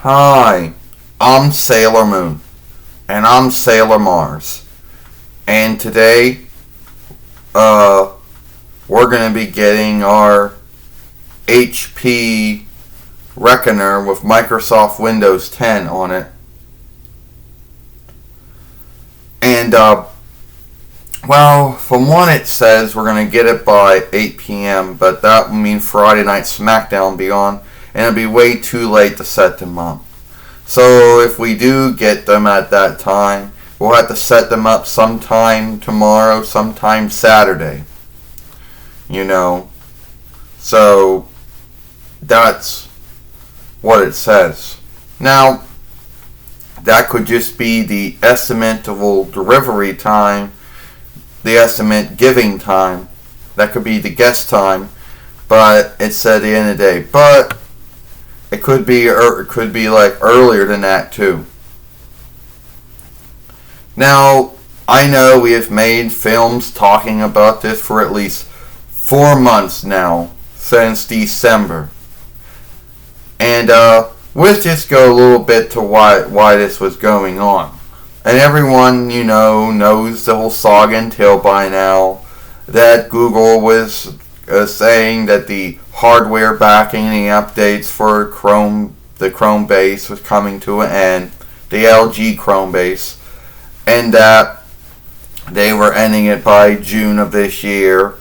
Hi, I'm Sailor Moon, and I'm Sailor Mars, and today, we're gonna be getting our HP Reckoner with Microsoft Windows 10 on it, and well, from what it says, we're gonna get it by 8 p.m., but that will mean Friday Night SmackDown will be on, and it'll be way too late to set them up. So if we do get them at that time, we'll have to set them up sometime tomorrow, sometime Saturday. You know. So that's what it says. Now, that could just be the estimatable delivery time, the estimate giving time. That could be the guess time, but it's at the end of the day. But it could be like earlier than that too. Now, I know we have made films talking about this for at least 4 months now, since December. And let's just go a little bit to why this was going on. And everyone, knows the whole saga and tale by now that Google was saying that the hardware backing the updates for the Chrome base was coming to an end, the LG Chrome base, and that they were ending it by June of this year.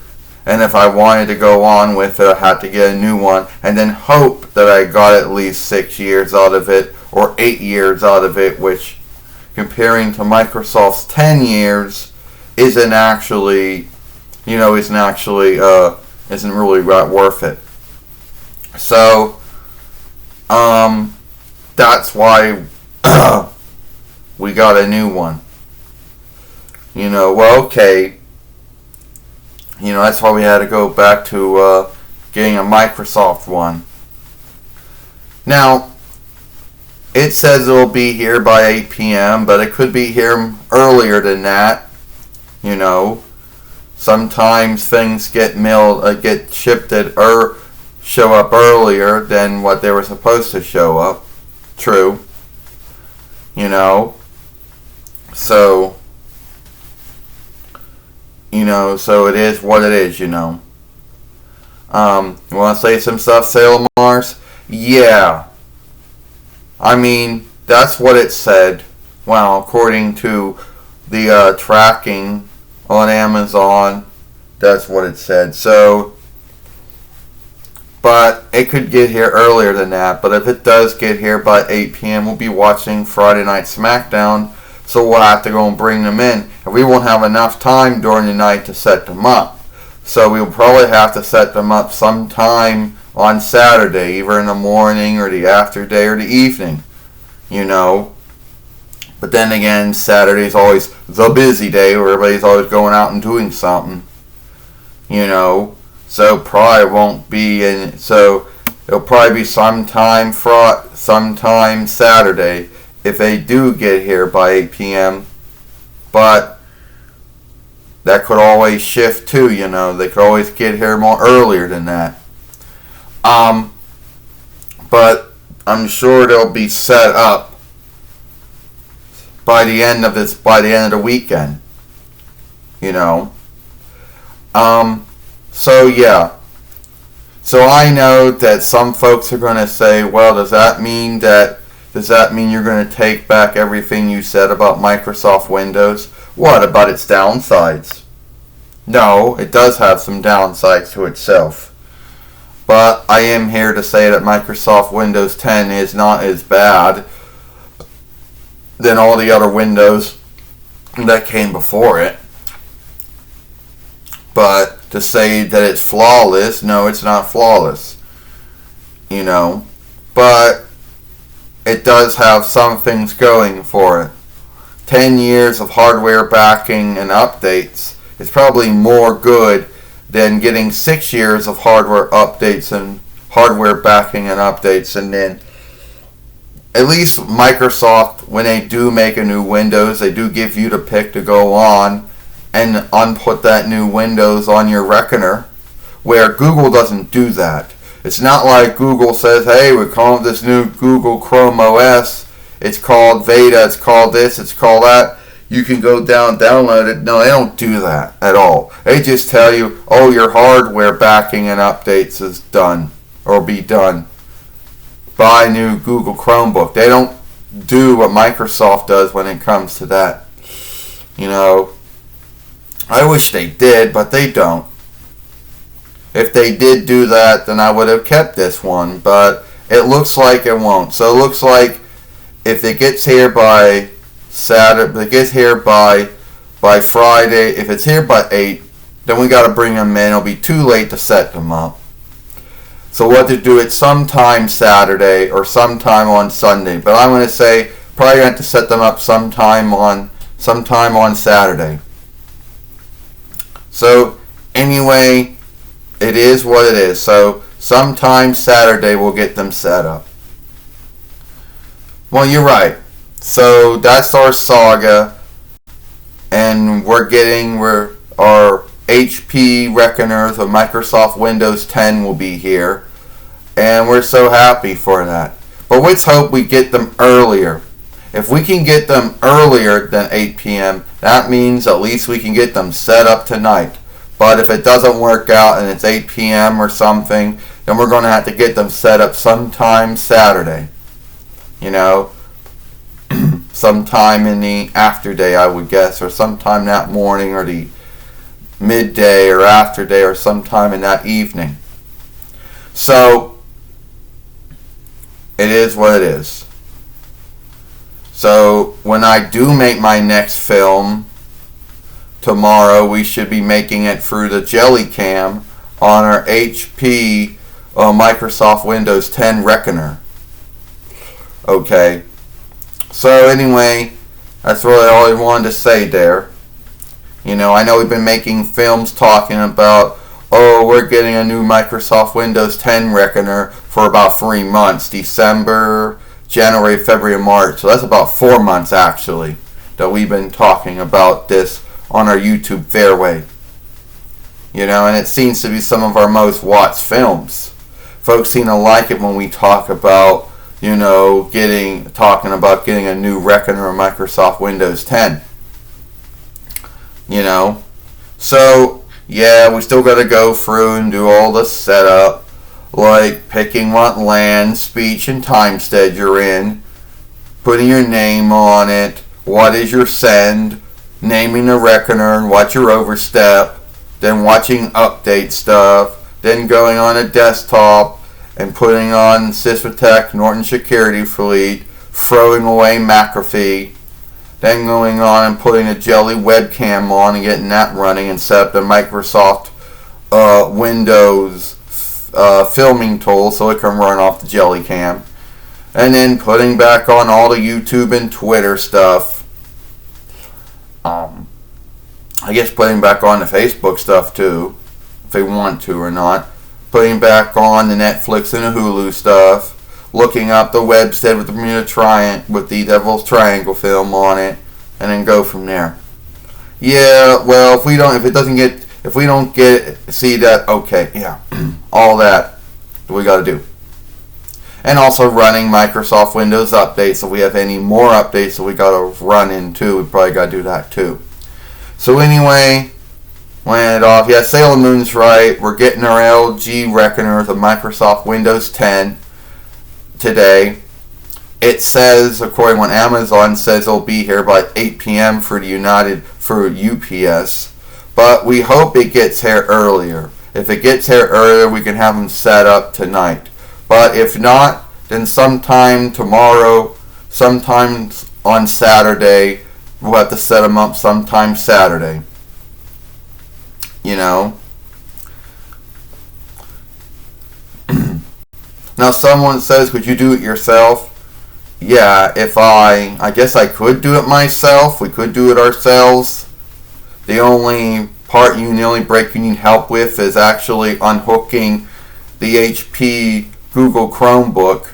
And if I wanted to go on with it, I had to get a new one, and then hope that I got at least 6 years out of it, or 8 years out of it, which, comparing to Microsoft's 10 years, isn't really worth it. So, that's why we got a new one. That's why we had to go back to getting a Microsoft one. Now, it says it'll be here by 8 p.m., but it could be here earlier than that. Sometimes things get shipped or show up earlier than what they were supposed to show up. True. So it is what it is, You want to say some stuff, Sailor Mars? Yeah. I mean, that's what it said. Well, according to the tracking on Amazon, that's what it said. So, but it could get here earlier than that. But if it does get here by 8 p.m., we'll be watching Friday Night SmackDown. So we'll have to go and bring them in. And we won't have enough time during the night to set them up. So we'll probably have to set them up sometime on Saturday, either in the morning or the after day or the evening. But then again, Saturday's always the busy day where everybody's always going out and doing something. So probably won't be in. So it'll probably be sometime Saturday if they do get here by 8 p.m. But that could always shift too. They could always get here more earlier than that. But I'm sure they'll be set up by the end of the weekend. So yeah. So I know that some folks are going to say, well, does that mean you're going to take back everything you said about Microsoft Windows? What about its downsides? No, it does have some downsides to itself. But I am here to say that Microsoft Windows 10 is not as bad than all the other Windows that came before it. But to say that it's flawless, no, it's not flawless. But it does have some things going for it. 10 years of hardware backing and updates is probably more good than getting 6 years of hardware updates and hardware backing and updates. And then at least Microsoft, when they do make a new Windows, they do give you the pick to go on and unput that new Windows on your Reckoner, where Google doesn't do that. It's not like Google says, hey, we're calling this new Google Chrome OS. It's called Veda, it's called this, it's called that. You can go down, download it. No, they don't do that at all. They just tell you, oh, your hardware backing and updates is done or be done. Buy new Google Chromebook. They don't do what Microsoft does when it comes to that. You know, I wish they did, but they don't. If they did do that, then I would have kept this one, but it looks like it won't. So it looks like if it gets here by Saturday, if it gets here by Friday, if it's here by 8, then we got to bring them in. It'll be too late to set them up. So what to do it sometime Saturday or sometime on Sunday. But I'm going to say probably going to have to set them up sometime on Saturday. So anyway, it is what it is. So sometime Saturday we'll get them set up. Well, you're right. So that's our saga, and our HP Reckoners of Microsoft Windows 10 will be here, and we're so happy for that. But let's hope we get them earlier. If we can get them earlier than 8 p.m., that means at least we can get them set up tonight. But if it doesn't work out and it's 8 p.m. or something, then we're going to have to get them set up sometime Saturday. You know, sometime in the after day, I would guess, or sometime that morning or the midday or after day or sometime in that evening. So it is what it is. So when I do make my next film tomorrow, we should be making it through the Jellycam on our HP Microsoft Windows 10 Reckoner. Okay. So anyway, that's really all I wanted to say there. You know, I know we've been making films talking about, oh, we're getting a new Microsoft Windows 10 Reckoner for about 3 months. December, January, February, March. So that's about 4 months actually that we've been talking about this on our YouTube Fairway. You know, and it seems to be some of our most watched films. Folks seem to like it when we talk about, you know, talking about getting a new Reckoner of Microsoft Windows 10. You know, so yeah, we still got to go through and do all the setup, like picking what land, speech, and time stead you're in, putting your name on it, what is your send, naming the Reckoner and what your overstep, then watching update stuff, then going on a desktop and putting on Sysmatec Norton Security Fleet, throwing away McAfee, then going on and putting a Jelly webcam on and getting that running and set up the Microsoft Windows filming tool so it can run off the Jellycam, and then putting back on all the YouTube and Twitter stuff. I guess putting back on the Facebook stuff too, if they want to or not. Putting back on the Netflix and the Hulu stuff. Looking up the website with the Bermuda Triangle, with the Devil's Triangle film on it, and then go from there. Yeah, well, if we don't see that, okay, yeah, all that we got to do. And also running Microsoft Windows updates. If we have any more updates that we got to run into, we probably got to do that too. So anyway, went it off. Yeah, Sailor Moon's right. We're getting our LG Reckoner with a Microsoft Windows 10 today. It says, according to what Amazon says, it'll be here by 8 p.m. for UPS. But we hope it gets here earlier. If it gets here earlier, we can have them set up tonight. But if not, then sometime tomorrow, sometime on Saturday, we'll have to set them up sometime Saturday. You know. Now someone says, could you do it yourself? Yeah, I guess I could do it myself. We could do it ourselves. The only break you need help with is actually unhooking the HP Google Chromebook,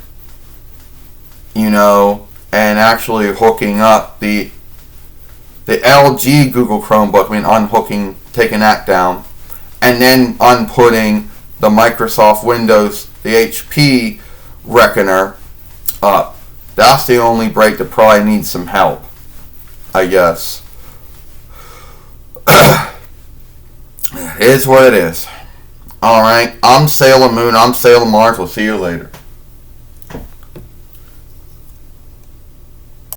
you know, and actually hooking up the LG Google Chromebook, taking that down, and then unputting the Microsoft Windows, the the HP Reckoner. That's the only break that probably needs some help, I guess. It is what it is. Alright, I'm Sailor Moon, I'm Sailor Mars, we'll see you later.